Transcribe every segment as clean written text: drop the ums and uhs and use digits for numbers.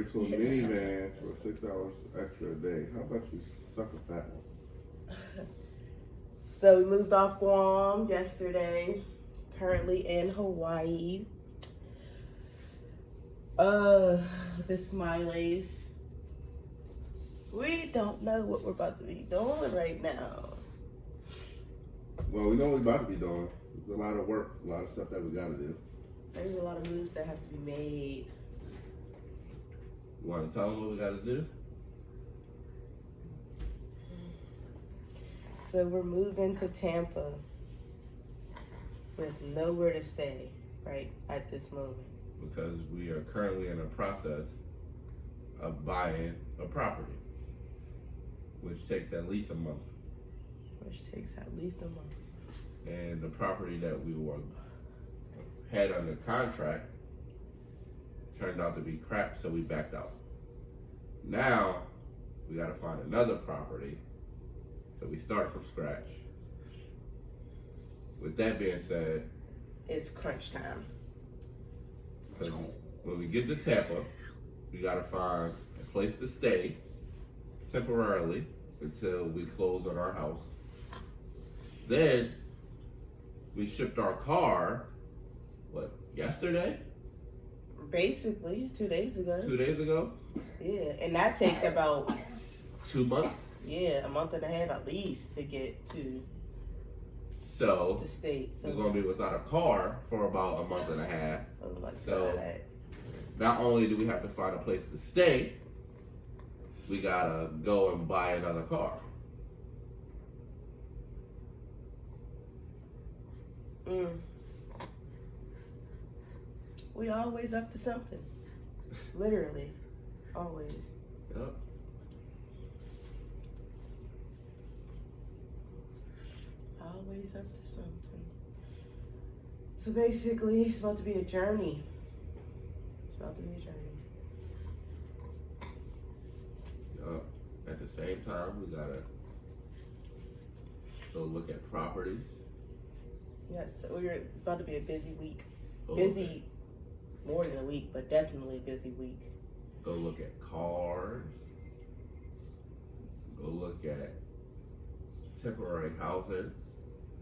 upgrade to a minivan for 6 hours extra a day. How about you suck a fat one? So we moved off Guam yesterday. Currently in Hawaii. The Smileys. We don't know what we're about to be doing right now. Well, we know what we're about to be doing. There's a lot of work, a lot of stuff that we gotta do. There's a lot of moves that have to be made. You wanna tell them what we gotta do? So we're moving to Tampa with nowhere to stay right at this moment. Because we are currently in a process of buying a property, which takes at least a month. And the property that we had under contract turned out to be crap, so we backed out. Now we gotta find another property, so we start from scratch. With that being said, it's crunch time. because when we get to Tampa, we gotta find a place to stay temporarily until we close on our house. Then we shipped our car, yesterday? Basically, 2 days ago. 2 days ago? Yeah, and that takes about 2 months? a month and a half at least to get to So the States. we're gonna be without a car for about a month and a half. Oh my So God. not only do we have to find a place to stay, we gotta go and buy another car. We always up to something. Literally. Always. Yep. Always up to something. So basically, it's about to be a journey. Yep. At the same time, we gotta go look at properties. Yes, so it's about to be a busy week. Go Busy more than a week, but definitely a busy week. Go look at cars. Go look at temporary housing,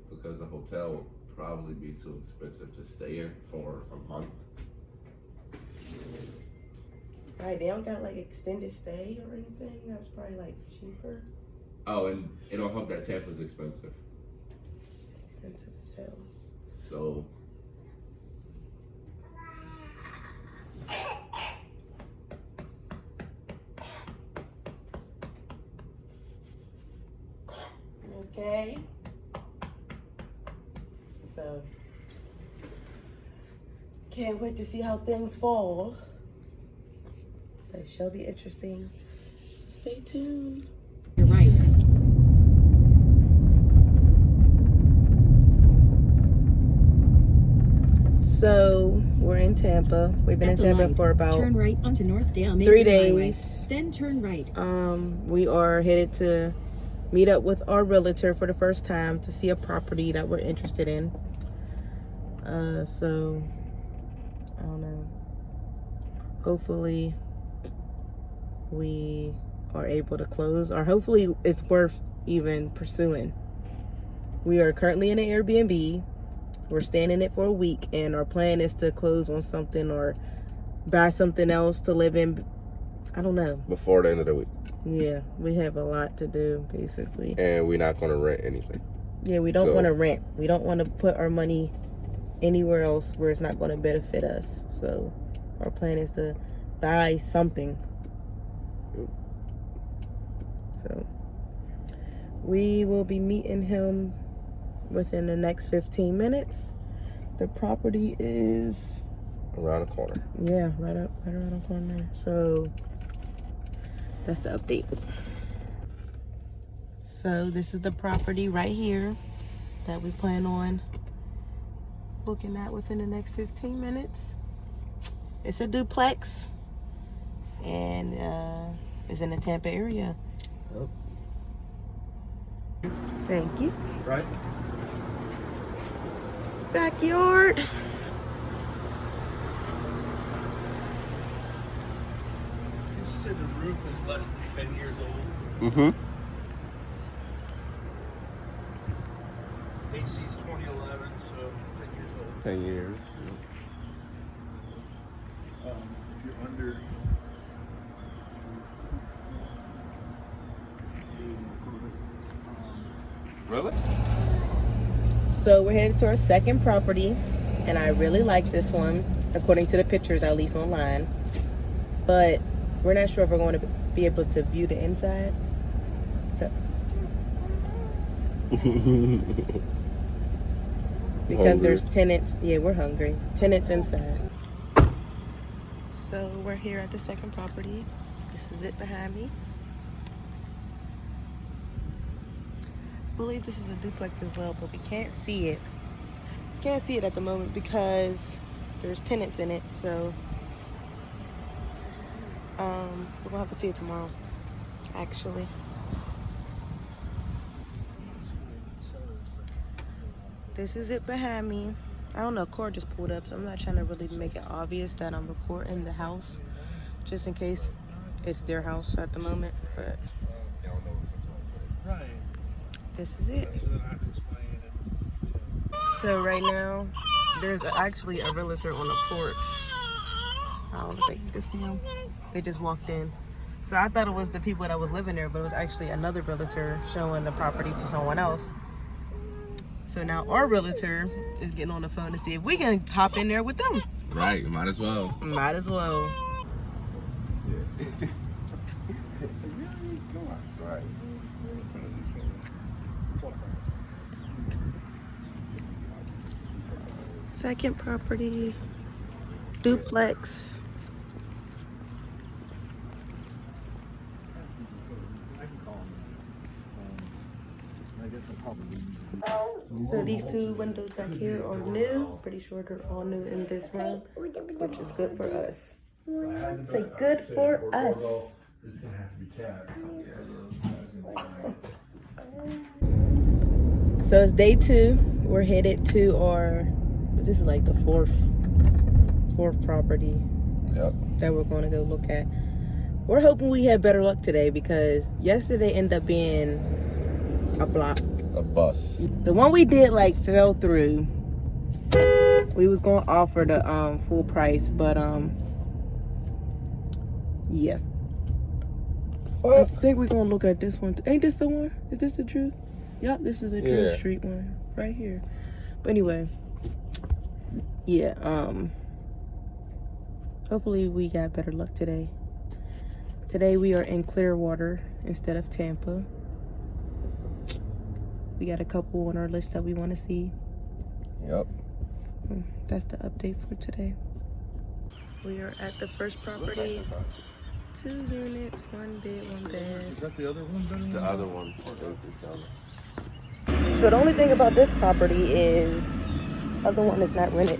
because the hotel will probably be too expensive to stay in for a month. Right, they don't got like extended stay or anything. That's probably like cheaper. Oh, and it don't help that Tampa's expensive. It's expensive as hell. So okay. So can't wait to see how things fall. That shall be interesting. Stay tuned. You're right. So we're in Tampa. We've been in Tampa for about turn right onto Northdale 3 days. Highway. Then turn right. We are headed to meet up with our realtor for the first time to see a property that we're interested in. So I don't know. Hopefully we are able to close, or hopefully it's worth even pursuing. We are currently in an Airbnb. We're staying in it for a week, and our plan is to close on something or buy something else to live in. I don't know. before the end of the week. Yeah, we have a lot to do, basically. And we're not gonna rent anything. Yeah, we don't want to rent. We don't want to put our money anywhere else where it's not going to benefit us. So our plan is to buy something. So we will be meeting him within the next 15 minutes. The property is Around the corner. right around the corner. So that's the update. So this is the property right here that we plan on looking at within the next 15 minutes. It's a duplex, and it's in the Tampa area. Oh. Thank you. Right. said the roof is less than 10 years old. Mm-hmm. AC's 2011, so 10 years old. 10 years. If you're under Really? So we're headed to our second property, and I really like this one, according to the pictures at least online. But we're not sure if we're going to be able to view the inside. Because there's tenants. Yeah, we're hungry. Tenants inside. So we're here at the second property. This is it behind me. I believe this is a duplex as well, but we can't see it. Can't see it at the moment because there's tenants in it. So we're gonna have to see it tomorrow, actually. This is it behind me. I don't know, cord just pulled up, so I'm not trying to really make it obvious that I'm recording the house, just in case it's their house at the moment. But right. this is it. So then I have to explain it. So right now, there's actually a realtor on the porch. I don't think you can see them. They just walked in. So I thought it was the people that was living there, but it was actually another realtor showing the property to someone else. So now our realtor is getting on the phone to see if we can hop in there with them. Right, might as well. Might as well. Come on. Right. Second property, duplex. So these two windows back here are new. Pretty sure they're all new in this room, which is good for us. Say good for us. It's gonna have to be cat. So it's day 2. We're headed to our, this is like the fourth property that we're going to go look at. We're hoping we have better luck today because yesterday ended up being a block. A bus. The one we did like fell through. We was going to offer the full price, but yeah. I think we're going to look at this one. Ain't this the one? Is this the truth? Yep, this is the Drew Street one right here. But anyway, yeah, hopefully we got better luck today. Today we are in Clearwater instead of Tampa. We got a couple on our list that we want to see. Yep. That's the update for today. We are at the first property. 2 units, 1 bed, 1 bed. Is that the other one? The other one is down there. So the only thing about this property is the other one is not rented.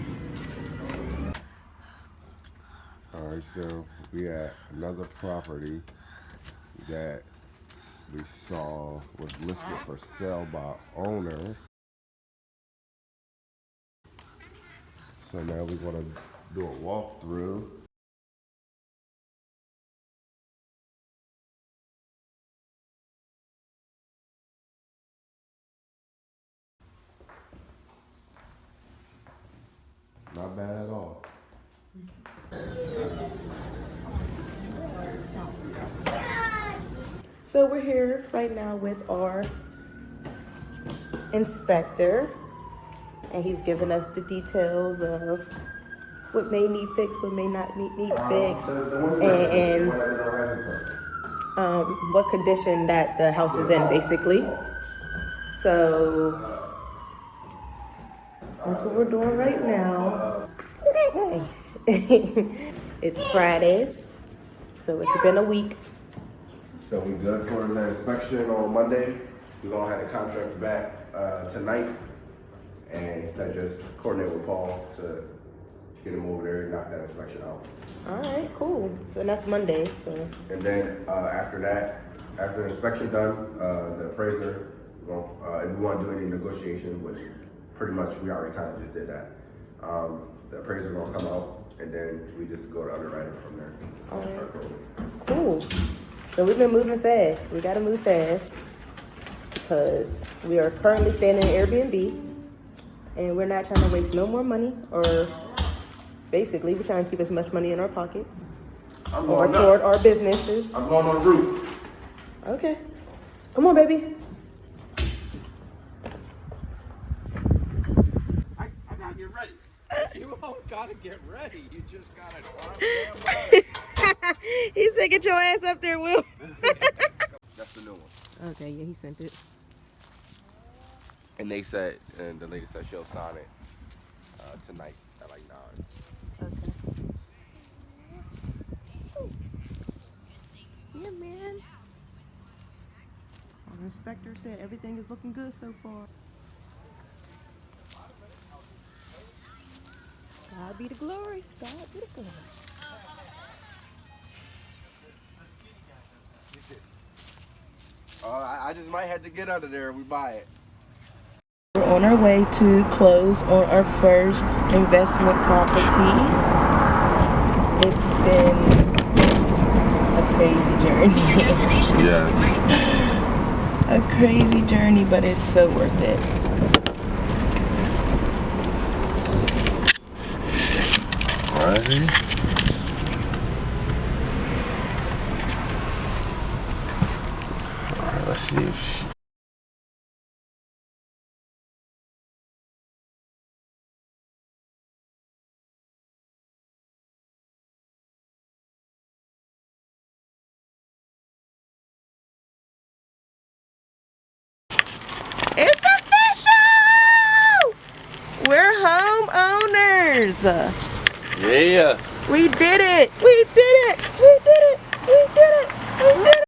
Alright, so we had another property that we saw was listed for sale by owner. So now we're gonna do a walkthrough. Not bad at all. So we're here right now with our inspector, and he's giving us the details of what may need fixed, what may not need fixed, and what condition that the house is in, basically. So that's what we're doing right now. Nice. It's Friday, so it's been a week. So we good for the inspection on Monday. We're gonna have the contracts back tonight, and so just coordinate with Paul to get him over there and knock that inspection out. All right, cool. So that's Monday. So. And then after that, after the inspection done, the appraiser, if we want to do any negotiation, which pretty much we already kind of just did that. The appraiser gonna come out and then we just go to underwriting from there. Alright. Cool. So we've been moving fast. We gotta move fast because we are currently staying in an Airbnb and we're not trying to waste no more money, or basically we're trying to keep as much money in our pockets or toward our businesses. I'm going on the roof. Okay. Come on, baby. I gotta get ready. You don't gotta get ready. You just gotta climb down. He said, get your ass up there, Will. That's the new one. Okay, yeah, he sent it. And they said, and the lady said she'll sign it tonight at like 9. Okay. Yeah, man. Our inspector said everything is looking good so far. God be the glory. God be the glory. I just might have to get under there if we buy it. We're on our way to close on our first investment property. It's been a crazy journey. Yeah. A crazy journey, but it's so worth it. Alright. Alright, let's see if It's official! We're homeowners. yeah. We did it! We did it! We did it! We did it! We did it!